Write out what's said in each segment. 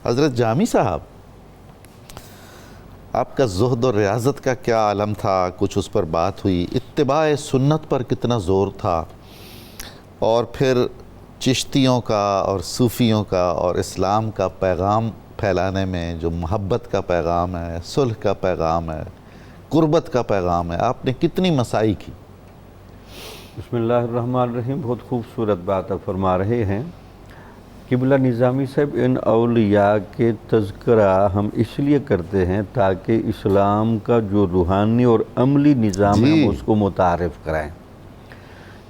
حضرت جامی صاحب، آپ کا زہد و ریاضت کا کیا عالم تھا، کچھ اس پر بات ہوئی، اتباع سنت پر کتنا زور تھا، اور پھر چشتیوں کا اور صوفیوں کا اور اسلام کا پیغام پھیلانے میں جو محبت کا پیغام ہے، صلح کا پیغام ہے، قربت کا پیغام ہے، آپ نے کتنی مساعی کی۔ بسم اللہ الرحمن الرحیم۔ بہت خوبصورت بات آپ فرما رہے ہیں۔ قبلہ نظامی صاحب، ان اولیاء کے تذکرہ ہم اس لیے کرتے ہیں تاکہ اسلام کا جو روحانی اور عملی نظام ہے ہم اس کو متعارف کرائیں۔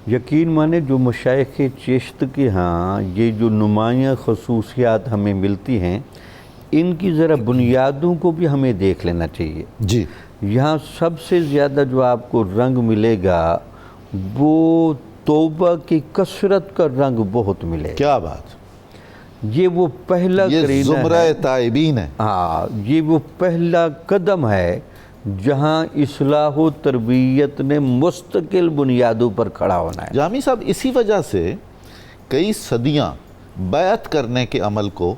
یقین مانے جو مشائخ چشت کے ہاں یہ جو نمایاں خصوصیات ہمیں ملتی ہیں، ان کی ذرا بنیادوں کو بھی ہمیں دیکھ لینا چاہیے۔ جی، یہاں سب سے زیادہ جو آپ کو رنگ ملے گا وہ توبہ کی کثرت کا رنگ بہت ملے گا۔ کیا بات، یہ وہ پہلا یہ کرینہ زمرہ ہے، تائبین ہے۔ ہاں، یہ وہ پہلا قدم ہے جہاں اصلاح و تربیت نے مستقل بنیادوں پر کھڑا ہونا ہے۔ جامی صاحب، اسی وجہ سے کئی صدیاں بیعت کرنے کے عمل کو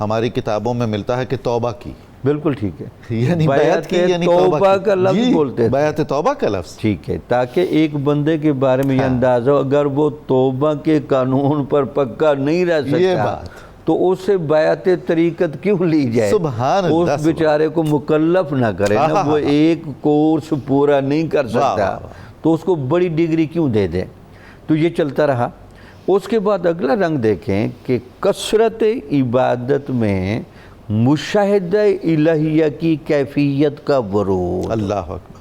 ہماری کتابوں میں ملتا ہے کہ توبہ کی، بالکل ٹھیک ہے، یعنی بیعت کی یعنی توبہ کا لفظ جی، بولتے تھے، بیعت توبہ کا لفظ، ٹھیک ہے، تاکہ ایک بندے کے بارے میں یہ اندازہ ہو اگر وہ توبہ کے قانون پر پکا نہیں رہ یہ سکتا بات تو اس سے بیعت طریقت کیوں لی جائے؟ سبحان اللہ، اس بیچارے کو مکلف نہ کرے نا، وہ ایک کورس پورا نہیں کر سکتا تو اس کو بڑی ڈگری کیوں دے دیں؟ تو یہ چلتا رہا۔ اس کے بعد اگلا رنگ دیکھیں کہ کثرت عبادت میں مشاہدہ الہیہ کی کیفیت کا ورود، اللہ اکبر،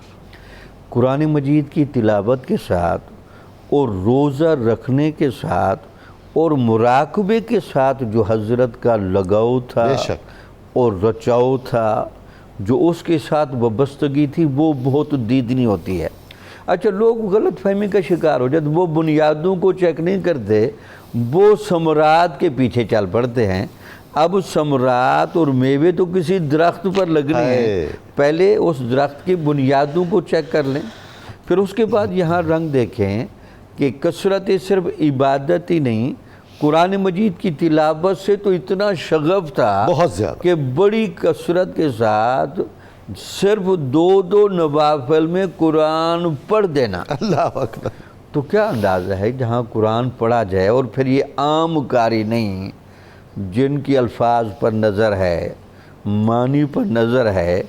قرآن مجید کی تلاوت کے ساتھ اور روزہ رکھنے کے ساتھ اور مراقبے کے ساتھ جو حضرت کا لگاؤ تھا بے شک، اور رچاؤ تھا، جو اس کے ساتھ وابستگی تھی، وہ بہت دیدنی ہوتی ہے۔ اچھا، لوگ غلط فہمی کا شکار ہو جاتے، وہ بنیادوں کو چیک نہیں کرتے، وہ ثمرات کے پیچھے چل پڑتے ہیں۔ اب ثمرات اور میوے تو کسی درخت پر لگنے ہیں، پہلے اس درخت کی بنیادوں کو چیک کر لیں۔ پھر اس کے بعد یہاں رنگ دیکھیں کہ کثرت صرف عبادت ہی نہیں، قرآن مجید کی تلاوت سے تو اتنا شغف تھا بہت زیادہ کہ بڑی کثرت کے ساتھ صرف 2 نوافل میں قرآن پڑھ دینا۔ اللہ اکبر، تو کیا اندازہ ہے جہاں قرآن پڑھا جائے، اور پھر یہ عام قاری نہیں، جن کی الفاظ پر نظر ہے، معنی پر نظر ہے،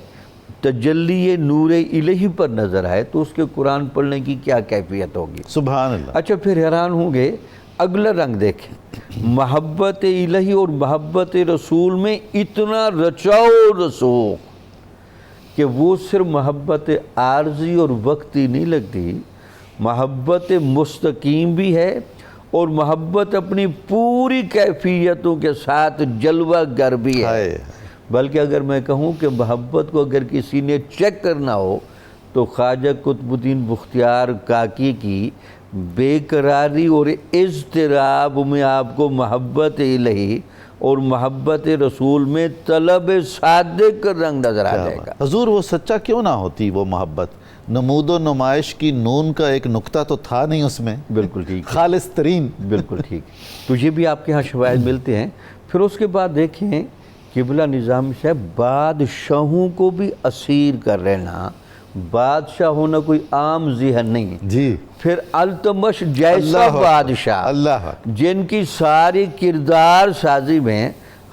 تجلی نور الہی پر نظر ہے، تو اس کے قرآن پڑھنے کی کیا کیفیت ہوگی؟ سبحان اللہ۔ اچھا، پھر حیران ہوں گے، اگلا رنگ دیکھیں، محبت الہی اور محبت رسول میں اتنا رچاؤ رسوخ کہ وہ صرف محبت عارضی اور وقتی نہیں لگتی، محبت مستقیم بھی ہے اور محبت اپنی پوری کیفیتوں کے ساتھ جلوہ گر بھی ہے۔ بلکہ اگر میں کہوں کہ محبت کو اگر کسی نے چیک کرنا ہو تو خواجہ قطب الدین بختیار کاکی کی بے قراری اور اضطراب میں آپ کو محبت الہی اور محبت رسول میں طلب صادق رنگ نظر آ جائے گا۔ حضور، وہ سچا کیوں نہ ہوتی وہ محبت؟ نمود و نمائش کی نون کا ایک نقطہ تو تھا نہیں اس میں، بالکل ٹھیک، خالص ترین، بالکل ٹھیک۔ تو یہ بھی آپ کے ہاں شواہد ملتے ہیں۔ پھر اس کے بعد دیکھیں قبلہ نظامی صاحب، بادشاہوں کو بھی اسیر کر لینا، بادشاہ ہونا کوئی عام ذہن نہیں، جی، پھر التمش جیسا بادشاہ اللہ جن کی ساری کردار سازی میں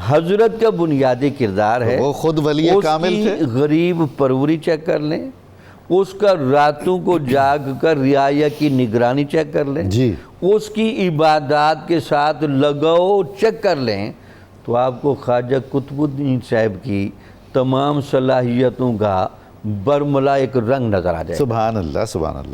حضرت کا بنیادی کردار ہے، وہ خود ولی کامل تھے۔ اس کی غریب پروری چیک کر لیں، اس کا راتوں کو جاگ کر رعایا کی نگرانی چیک کر لیں، جی، اس کی عبادات کے ساتھ لگاؤ چیک کر لیں، تو آپ کو خواجہ قطب الدین صاحب کی تمام صلاحیتوں کا برملا ایک رنگ نظر آ جائے گا۔ سبحان اللہ، سبحان اللہ۔